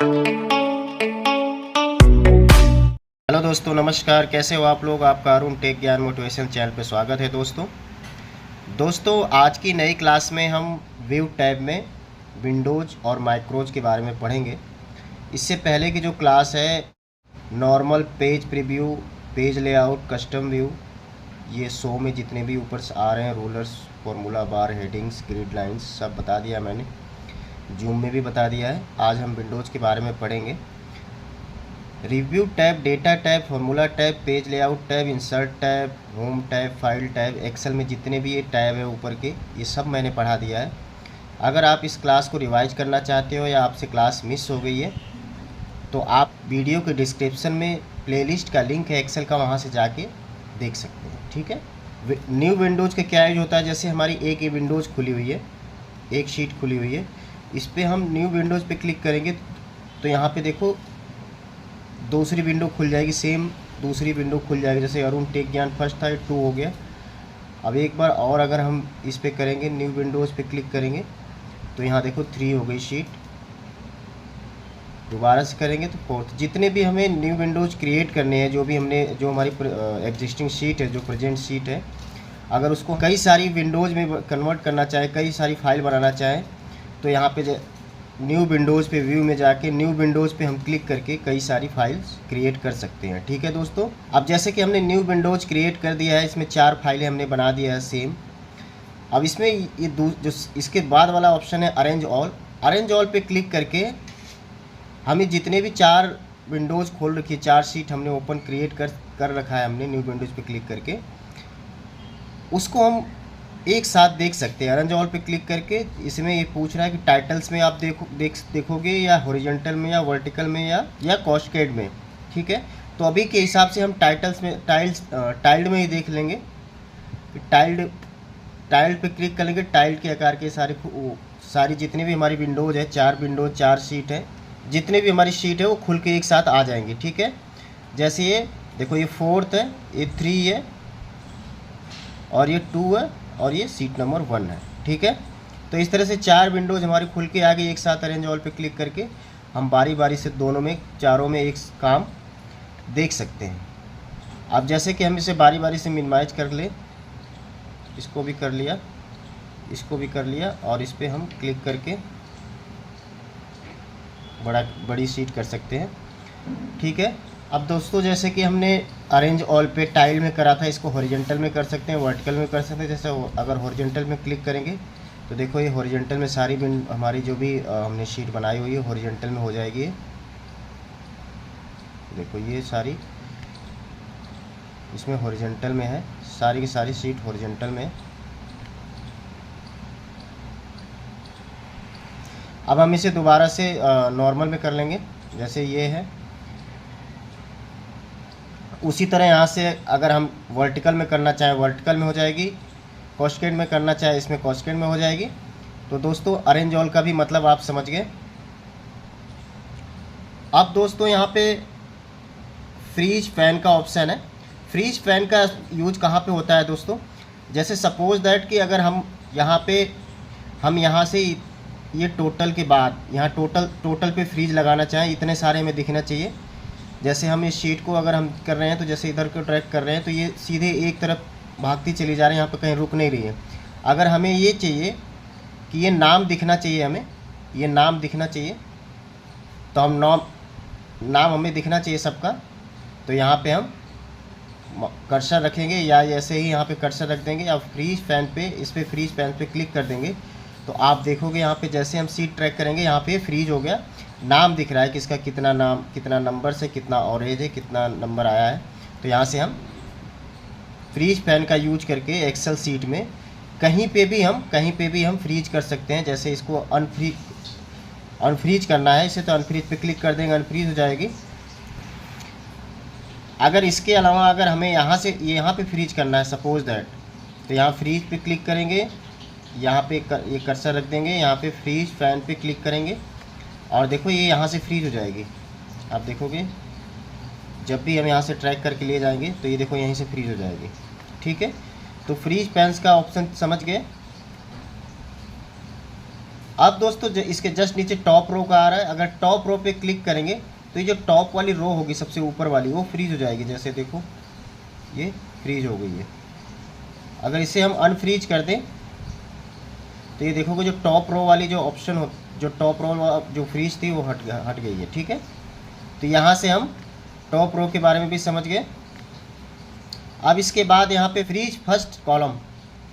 Hello दोस्तों, नमस्कार। कैसे हो आप लोग? आपका अरुण टेक ज्ञान मोटिवेशन चैनल पे स्वागत है। दोस्तों आज की नई क्लास में हम व्यू टैब में विंडोज़ और माइक्रोज के बारे में पढ़ेंगे। इससे पहले की जो क्लास है normal, page preview, page layout, custom view, ये शो में जितने भी ऊपर से आ रहे हैं rulers, formula bar, headings, grid lines, सब बता दिया मैंने। जूम में भी बता दिया है। आज हम विंडोज़ के बारे में पढ़ेंगे। Review tab, data tab, formula tab, page layout tab, insert tab, home tab, file tab, Excel में जितने भी ये टैब है ऊपर के, ये सब मैंने पढ़ा दिया है। अगर आप इस क्लास को रिवाइज करना चाहते हो या आपसे क्लास मिस हो गई है तो आप वीडियो के डिस्क्रिप्शन में प्लेलिस्ट का लिंक है एक्सेल का, वहाँ से जाके देख सकते हैं। ठीक है। न्यू विंडोज़ का क्या यूज होता है? जैसे हमारी एक ये विंडोज़ खुली हुई है, एक शीट खुली हुई है, इस पर हम न्यू विंडोज़ पे क्लिक करेंगे तो यहाँ पे देखो दूसरी विंडो खुल जाएगी, सेम दूसरी विंडो खुल जाएगी। जैसे अरुण टेक ज्ञान फर्स्ट था, 2 हो गया। अब एक बार और अगर हम इस पे करेंगे, न्यू विंडोज़ पे क्लिक करेंगे तो यहाँ देखो 3 हो गई शीट। दोबारा से करेंगे तो 4th। जितने भी हमें न्यू विंडोज़ क्रिएट करने हैं, जो हमारी एग्जिस्टिंग शीट है, जो प्रेजेंट शीट है, अगर उसको कई सारी विंडोज़ में कन्वर्ट करना चाहे, कई सारी फाइल बनाना चाहें तो यहाँ पे न्यू विंडोज़ पे व्यू में जाके न्यू विंडोज़ पे हम क्लिक करके कई सारी फाइल्स क्रिएट कर सकते हैं। ठीक है दोस्तों। अब जैसे कि हमने न्यू विंडोज़ क्रिएट कर दिया है, इसमें 4 फाइलें हमने बना दिया है सेम। अब इसमें ये जो इसके बाद वाला ऑप्शन है अरेंज ऑल, अरेंज ऑल पे क्लिक करके हमें जितने भी 4 विंडोज़ खोल रखी है, 4 शीट हमने ओपन क्रिएट कर रखा है हमने न्यू विंडोज़ पे क्लिक करके, उसको हम एक साथ देख सकते हैं। अरेंज ऑल पे क्लिक करके इसमें ये पूछ रहा है कि टाइटल्स में आप देखोगे या हॉरिजॉन्टल में या वर्टिकल में या कैस्केड में। ठीक है। तो अभी के हिसाब से हम टाइल्ड में ही देख लेंगे। टाइल्ड पे क्लिक करेंगे, टाइल्ड के आकार के सारी जितनी भी हमारी विंडोज़ है, 4 शीट है, जितने भी हमारी शीट है वो खुल के एक साथ आ जाएंगी। ठीक है। जैसे ये देखो, ये 4th है, ये 3 है, और ये 2 है, और ये सीट नंबर 1 है। ठीक है। तो इस तरह से 4 विंडोज़ हमारी खुल के आ गई एक साथ। अरेंज ऑल पे क्लिक करके हम बारी बारी से चारों में एक काम देख सकते हैं। अब जैसे कि हम इसे बारी बारी से मिनिमाइज कर ले, इसको भी कर लिया, इसको भी कर लिया, और इस पर हम क्लिक करके बड़ी शीट कर सकते हैं। ठीक है। अब दोस्तों जैसे कि हमने अरेंज ऑल पे टाइल में करा था, इसको हॉरिजॉन्टल में कर सकते हैं, वर्टिकल में कर सकते हैं। जैसे अगर हॉरिजॉन्टल में क्लिक करेंगे तो देखो ये हॉरिजॉन्टल में सारी हमारी जो भी हमने शीट बनाई हुई है हॉरिजॉन्टल में हो जाएगी। देखो ये सारी इसमें हॉरिजॉन्टल में है, सारी की सारी शीट हॉरिजॉन्टल में। अब हम इसे दोबारा से नॉर्मल में कर लेंगे। जैसे ये है, उसी तरह यहाँ से अगर हम वर्टिकल में करना चाहें वर्टिकल में हो जाएगी, कैस्केड में करना चाहे इसमें कैस्केड में हो जाएगी। तो दोस्तों अरेंज ऑल का भी मतलब आप समझ गए। अब दोस्तों यहाँ पे फ्रीज फैन का ऑप्शन है। फ्रीज फैन का यूज कहाँ पे होता है दोस्तों? जैसे सपोज दैट कि अगर हम यहाँ से ये टोटल के बाद यहाँ टोटल पे फ्रीज लगाना चाहें, इतने सारे में दिखना चाहिए। जैसे हम इस शीट को अगर हम कर रहे हैं तो जैसे इधर को ट्रैक कर रहे हैं तो ये सीधे एक तरफ भागती चली जा रही है, यहाँ पे कहीं रुक नहीं रही है। अगर हमें ये चाहिए कि ये नाम दिखना चाहिए, हमें ये नाम दिखना चाहिए, तो हम नाम हमें दिखना चाहिए सबका। तो यहाँ पे हम कर्सर रखेंगे या ऐसे ही यहाँ पे कर्सर रख देंगे, या फ्रीज फैन पे, इस पर फ्रीज फैन पे क्लिक कर देंगे तो आप देखोगे यहाँ पे जैसे हम सीट ट्रैक करेंगे यहाँ पे फ्रीज हो गया, नाम दिख रहा है कि इसका कितना नाम, कितना नंबर से कितना ऑरेंज है, कितना नंबर आया है। तो यहाँ से हम फ्रीज फैन का यूज करके एक्सेल सीट में कहीं पे भी हम फ्रीज कर सकते हैं। जैसे इसको अनफ्रीज करना है इसे, तो अनफ्रीज पे क्लिक कर देंगे, अनफ्रीज हो जाएगी। अगर इसके अलावा अगर हमें यहाँ पे फ्रीज करना है सपोज दैट, तो यहाँ फ्रीज पे क्लिक करेंगे, यहाँ पे ये कर्सर रख देंगे, यहाँ पे फ्रीज फैन पे क्लिक करेंगे और देखो ये यहाँ से फ्रीज हो जाएगी। आप देखोगे जब भी हम यहाँ से ट्रैक करके ले जाएंगे तो ये देखो यहीं से फ्रीज हो जाएगी। ठीक है। तो फ्रीज फैंस का ऑप्शन समझ गए। अब दोस्तों इसके जस्ट नीचे टॉप रो का आ रहा है, अगर टॉप रो पे क्लिक करेंगे तो ये जो टॉप वाली रो होगी सबसे ऊपर वाली वो फ्रीज हो जाएगी। जैसे देखो ये फ्रीज हो गई है। अगर इसे हम अनफ्रीज कर दें तो ये देखोगे जो टॉप रो वाली जो ऑप्शन हो, जो टॉप रो जो फ्रीज थी वो हट गई है। ठीक है, तो यहाँ से हम टॉप रो के बारे में भी समझ गए। अब इसके बाद यहाँ पे फ्रीज फर्स्ट कॉलम,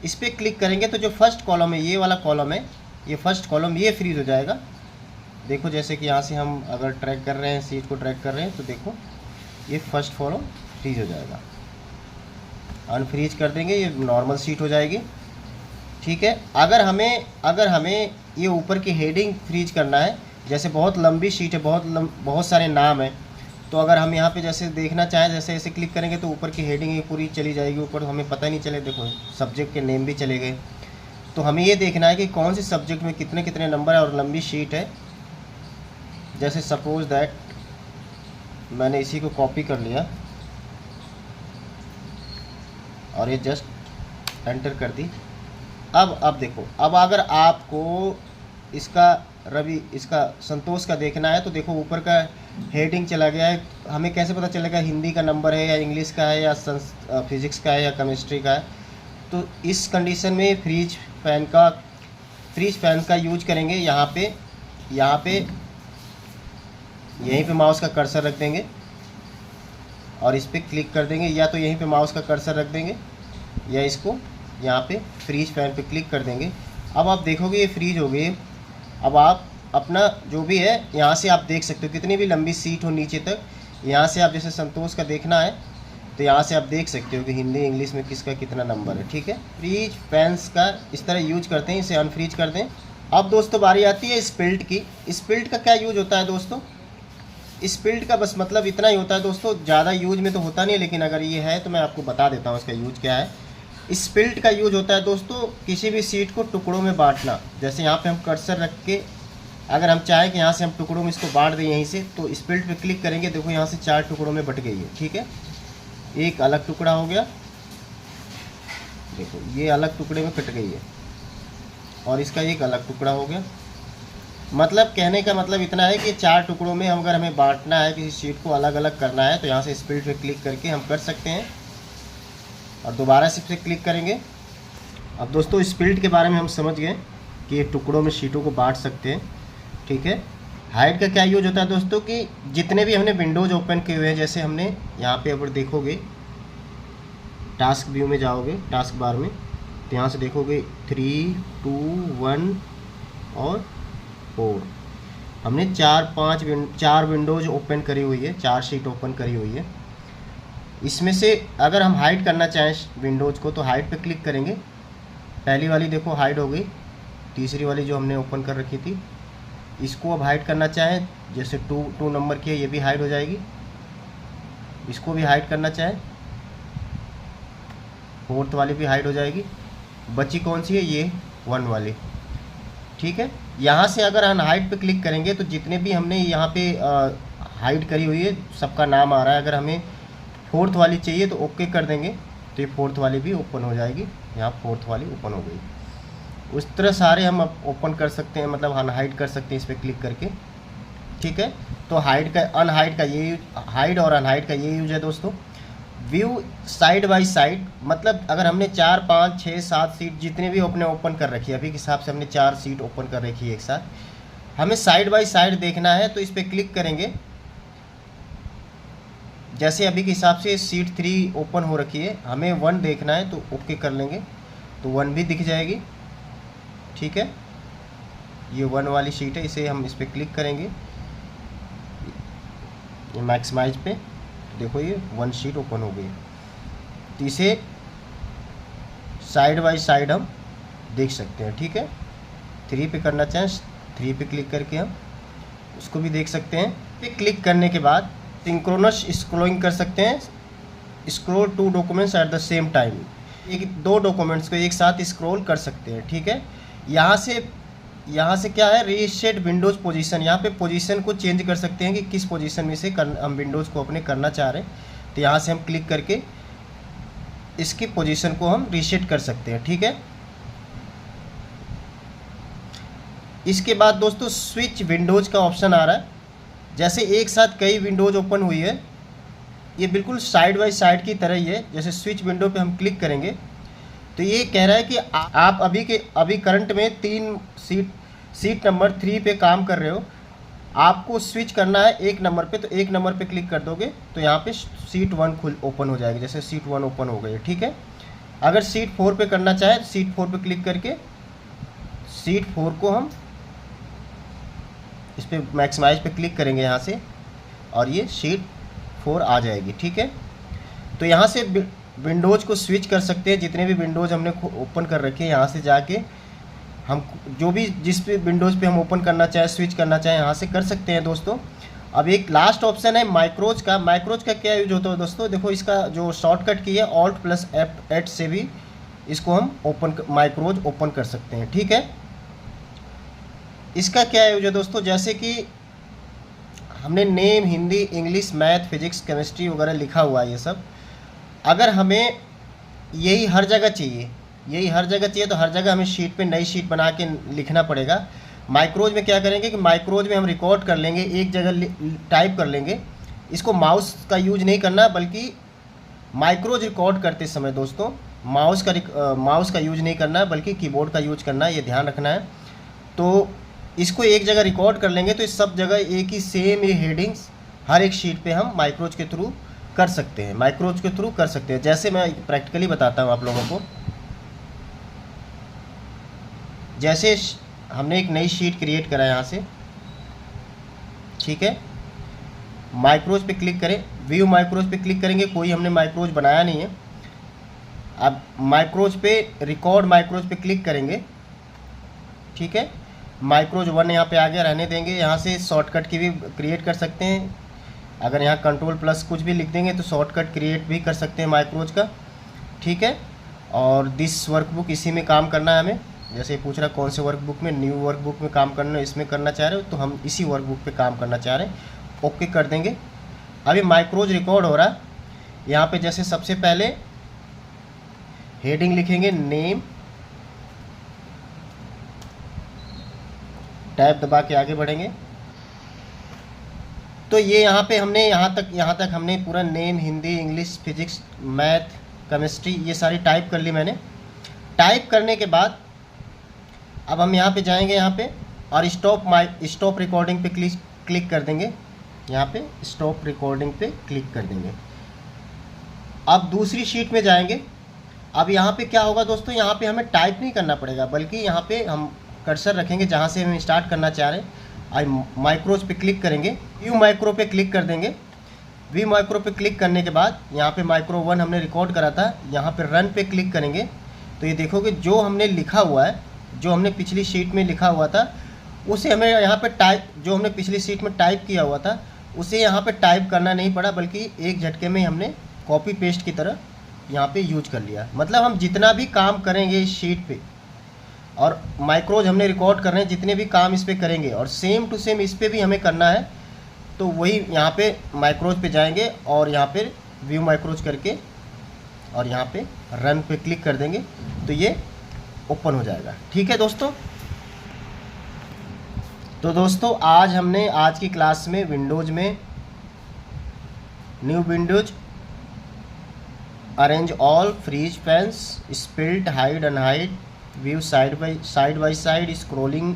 इस पर क्लिक करेंगे तो जो फर्स्ट कॉलम है, ये वाला कॉलम है, ये फर्स्ट कॉलम ये फ्रीज हो जाएगा। देखो जैसे कि यहाँ से हम अगर ट्रैक कर रहे हैं, सीट को ट्रैक कर रहे हैं, तो देखो ये फर्स्ट कॉलम फ्रीज हो जाएगा। अनफ्रीज कर देंगे, ये नॉर्मल सीट हो जाएगी। ठीक है, अगर हमें ये ऊपर की हेडिंग फ्रीज करना है, जैसे बहुत लंबी शीट है, बहुत सारे नाम है, तो अगर हम यहाँ पे जैसे देखना चाहें, जैसे ऐसे क्लिक करेंगे तो ऊपर की हेडिंग ये पूरी चली जाएगी ऊपर, तो हमें पता नहीं चले। देखो सब्जेक्ट के नेम भी चले गए। तो हमें ये देखना है कि कौन सी सब्जेक्ट में कितने कितने नंबर है और लंबी शीट है। जैसे सपोज दैट मैंने इसी को कॉपी कर लिया और ये जस्ट एंटर कर दी। अब देखो, अब अगर आपको इसका संतोष का देखना है तो देखो ऊपर का हेडिंग चला गया है। हमें कैसे पता चलेगा हिंदी का नंबर है या इंग्लिश का है या फिजिक्स का है या केमिस्ट्री का है? तो इस कंडीशन में फ्रीज फैन का यूज करेंगे। यहाँ पे यहीं पे माउस का कर्सर रख देंगे और इस पर क्लिक कर देंगे, या तो यहीं पे माउस का कर्सर रख देंगे या इसको यहाँ पे फ्रीज फैन पे क्लिक कर देंगे। अब आप देखोगे ये फ्रीज हो गई। अब आप अपना जो भी है यहाँ से आप देख सकते हो, कितनी भी लंबी सीट हो नीचे तक, यहाँ से आप जैसे संतोष का देखना है तो यहाँ से आप देख सकते हो कि हिंदी इंग्लिश में किसका कितना नंबर है। ठीक है, फ्रीज फैंस का इस तरह यूज करते हैं, इसे अनफ्रीज कर दें। अब दोस्तों बारी आती है स्पिल्ट की। स्पिल्ट का क्या यूज होता है दोस्तों? स्पिल्ट का बस मतलब इतना ही होता है दोस्तों, ज़्यादा यूज में तो होता नहीं है, लेकिन अगर ये है तो मैं आपको बता देता हूँ इसका यूज क्या है। स्पिल्ट का यूज होता है दोस्तों किसी भी सीट को टुकड़ों में बांटना। जैसे यहाँ पे हम कर्सर रख के अगर हम चाहें कि यहाँ से हम टुकड़ों में इसको बांट दें यहीं से, तो स्पिल्ट पे क्लिक करेंगे, देखो यहाँ से 4 टुकड़ों में बट गई है। ठीक है, एक अलग टुकड़ा हो गया, देखो ये अलग टुकड़े में कट गई है, और इसका एक अलग टुकड़ा हो गया। मतलब कहने का मतलब इतना है कि 4 टुकड़ों में अगर हमें बांटना है, किसी शीट को अलग अलग करना है, तो यहाँ से स्पिल्ट पे क्लिक करके हम कर सकते हैं और दोबारा से इसे क्लिक करेंगे। अब दोस्तों स्पिल्ट के बारे में हम समझ गए कि ये टुकड़ों में शीटों को बांट सकते हैं। ठीक है, हाइड का क्या यूज होता है दोस्तों कि जितने भी हमने विंडोज़ ओपन किए हुए हैं, जैसे हमने यहाँ पे अगर देखोगे टास्क व्यू में जाओगे, टास्क बार में, तो यहाँ से देखोगे 3, 2, 1 और 4, हमने 4 विंडोज़ ओपन करी हुई है, 4 शीट ओपन करी हुई है। इसमें से अगर हम हाइड करना चाहें विंडोज़ को तो हाइड पे क्लिक करेंगे। पहली वाली देखो हाइड हो गई, तीसरी वाली जो हमने ओपन कर रखी थी इसको अब हाइड करना चाहें, जैसे 2 नंबर की है, ये भी हाइड हो जाएगी। इसको भी हाइड करना चाहें, 4th वाली भी हाइड हो जाएगी। बची कौन सी है? ये 1 वाली। ठीक है, यहाँ से अगर हम हाइड पे क्लिक करेंगे तो जितने भी हमने यहाँ पे हाइड करी हुई है सबका नाम आ रहा है। अगर हमें 4th वाली चाहिए तो ओके कर देंगे, तो ये 4th वाली भी ओपन हो जाएगी। यहाँ 4th वाली ओपन हो गई। उस तरह सारे हम अब ओपन कर सकते हैं, मतलब अनहाइड कर सकते हैं इस पर क्लिक करके। ठीक है, तो हाइड का अनहाइड का ये हाइड और अनहाइड का ये यूज है दोस्तों। व्यू साइड बाय साइड, मतलब अगर हमने 4, 5, 6, 7 सीट जितने भी अपने ओपन कर रखी है, अभी के हिसाब से हमने 4 सीट ओपन कर रखी है एक साथ, हमें साइड बाय साइड देखना है तो इस पर क्लिक करेंगे। जैसे अभी के हिसाब से सीट 3 ओपन हो रखी है, हमें 1 देखना है तो ओके कर लेंगे, तो 1 भी दिख जाएगी। ठीक है, ये 1 वाली शीट है, इसे हम इस पर क्लिक करेंगे ये मैक्सिमाइज पे, देखो ये 1 शीट ओपन हो गई। तो इसे साइड बाय साइड हम देख सकते हैं। ठीक है, 3 पे करना चाहें 3 पे क्लिक करके हम उसको भी देख सकते हैं। पे क्लिक करने के बाद सिंक्रोनस स्क्रॉलिंग कर सकते हैं, scroll 2 documents at the same time, 2 documents को एक साथ स्क्रॉल कर सकते हैं। ठीक है, यहाँ से क्या है, रीसेट विंडोज़ पोजीशन, यहाँ पे पोजीशन को चेंज कर सकते हैं कि किस पोजीशन में से हम विंडोज़ को अपने करना चाह रहे हैं। तो यहाँ से हम क्लिक करके इसकी पोजीशन को हम रीसेट कर सकते हैं। ठीक है, इसके बाद दोस्तों स्विच विंडोज़ का ऑप्शन आ रहा है। जैसे एक साथ कई विंडोज़ ओपन हुई है, ये बिल्कुल साइड बाय साइड की तरह ही है। जैसे स्विच विंडो पे हम क्लिक करेंगे तो ये कह रहा है कि आप अभी करंट में 3 सीट नंबर 3 पे काम कर रहे हो, आपको स्विच करना है एक नंबर पे, तो एक नंबर पे क्लिक कर दोगे तो यहाँ पे सीट 1 ओपन हो जाएगी। जैसे सीट 1 ओपन हो गई, ठीक है। अगर सीट 4 पे करना चाहे तो सीट 4 पे क्लिक करके सीट 4 को हम इस पर मैक्सिमाइज पे क्लिक करेंगे यहाँ से, और ये सीट 4 आ जाएगी, ठीक है। तो यहाँ से विंडोज़ को स्विच कर सकते हैं। जितने भी विंडोज़ हमने ओपन कर रखे हैं, यहाँ से जाके हम जो भी जिस पे विंडोज़ पे हम ओपन करना चाहें, स्विच करना चाहें, यहाँ से कर सकते हैं दोस्तों। अब एक लास्ट ऑप्शन है माइक्रोज का। माइक्रोज का क्या यूज होता है दोस्तों, देखो इसका जो शॉर्टकट की है Alt+F8 से भी इसको हम माइक्रोज ओपन कर सकते हैं, ठीक है। इसका क्या यूज है दोस्तों, जैसे कि हमने name Hindi, English, math, physics, chemistry वगैरह लिखा हुआ है, ये सब अगर हमें यही हर जगह चाहिए तो हर जगह हमें शीट पे नई शीट बना के लिखना पड़ेगा। माइक्रोज में क्या करेंगे कि माइक्रोज में हम रिकॉर्ड कर लेंगे, एक जगह टाइप कर लेंगे। इसको माउस का यूज नहीं करना, बल्कि माइक्रोज रिकॉर्ड करते समय दोस्तों माउस का यूज नहीं करना है, बल्कि कीबोर्ड का यूज करना है, ये ध्यान रखना है। तो इसको एक जगह रिकॉर्ड कर लेंगे तो इस सब जगह एक ही सेम ये हेडिंग्स हर एक शीट पे हम माइक्रोज के थ्रू कर सकते हैं। जैसे मैं प्रैक्टिकली बताता हूँ आप लोगों को। जैसे हमने एक नई शीट क्रिएट करा यहाँ से, ठीक है। माइक्रोज पे क्लिक करें, व्यू माइक्रोज पे क्लिक करेंगे, कोई हमने माइक्रोज बनाया नहीं है। अब माइक्रोज पे रिकॉर्ड माइक्रोज पे क्लिक करेंगे, ठीक है। माइक्रोज 1 यहाँ पे आ गया, रहने देंगे। यहाँ से शॉर्टकट की भी क्रिएट कर सकते हैं। अगर यहाँ Ctrl+ कुछ भी लिख देंगे तो शॉर्टकट क्रिएट भी कर सकते हैं माइक्रोज का, ठीक है। और दिस वर्कबुक, इसी में काम करना है हमें। जैसे पूछ रहा कौन से वर्कबुक में, न्यू वर्कबुक में काम करना है, इसमें करना चाह रहे हो तो हम इसी वर्कबुक पे काम करना चाह रहे हैं, ओके कर देंगे। अभी माइक्रोज रिकॉर्ड हो रहा है। यहाँ पे जैसे सबसे पहले हेडिंग लिखेंगे नेम, टैब दबा के आगे बढ़ेंगे तो ये यहाँ पे हमने यहाँ तक हमने पूरा name, Hindi, English, physics, math, chemistry ये सारी टाइप कर ली मैंने। टाइप करने के बाद अब हम यहाँ पे जाएंगे, यहाँ पे और स्टॉप रिकॉर्डिंग पे क्लिक कर देंगे। यहाँ पे स्टॉप रिकॉर्डिंग पे क्लिक कर देंगे। अब दूसरी शीट में जाएंगे। अब यहाँ पे क्या होगा दोस्तों, यहाँ पे हमें टाइप नहीं करना पड़ेगा, बल्कि यहाँ पे हम कर्सर रखेंगे जहाँ से हम स्टार्ट करना चाह रहे हैं। माइक्रोज पे क्लिक करेंगे, व्यू माइक्रो पे क्लिक कर देंगे। व्यू माइक्रो पे क्लिक करने के बाद यहाँ पे माइक्रो 1 हमने रिकॉर्ड करा था, यहाँ पे रन पे क्लिक करेंगे तो ये देखोगे जो हमने लिखा हुआ है, जो हमने पिछली शीट में लिखा हुआ था उसे हमें यहाँ पे जो हमने पिछली शीट में टाइप किया हुआ था उसे यहाँ पे टाइप करना नहीं पड़ा, बल्कि एक झटके में हमने कॉपी पेस्ट की तरह यहाँ पे यूज कर लिया। मतलब हम जितना भी काम करेंगे इस शीट पे, और माइक्रोज हमने रिकॉर्ड कर रहे हैं, जितने भी काम इस पे करेंगे और सेम टू सेम इस पे भी हमें करना है, तो वही यहाँ पे माइक्रोज पे जाएंगे और यहाँ पे व्यू माइक्रोज करके और यहाँ पे रन पे क्लिक कर देंगे तो ये ओपन हो जाएगा, ठीक है दोस्तों। तो दोस्तों आज की क्लास में विंडोज़ में new windows, arrange all, freeze panes, split, hide unhide, view side by side, scrolling,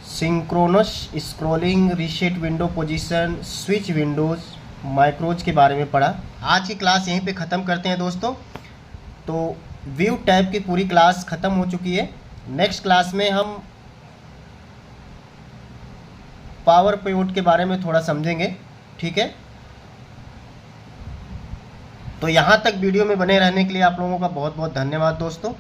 synchronous scrolling, reset window position, switch windows, macros के बारे में पढ़ा। आज की क्लास यहीं पे ख़त्म करते हैं दोस्तों। तो व्यू टैब की पूरी क्लास ख़त्म हो चुकी है। नेक्स्ट क्लास में हम पावर पॉइंट के बारे में थोड़ा समझेंगे, ठीक है। तो यहाँ तक वीडियो में बने रहने के लिए आप लोगों का बहुत बहुत धन्यवाद दोस्तों।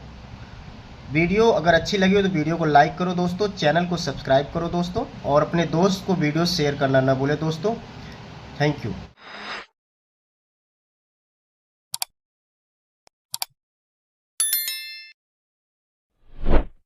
वीडियो अगर अच्छी लगी हो तो वीडियो को लाइक करो दोस्तों, चैनल को सब्सक्राइब करो दोस्तों, और अपने दोस्त को वीडियो शेयर करना ना भूले दोस्तों। Thank you.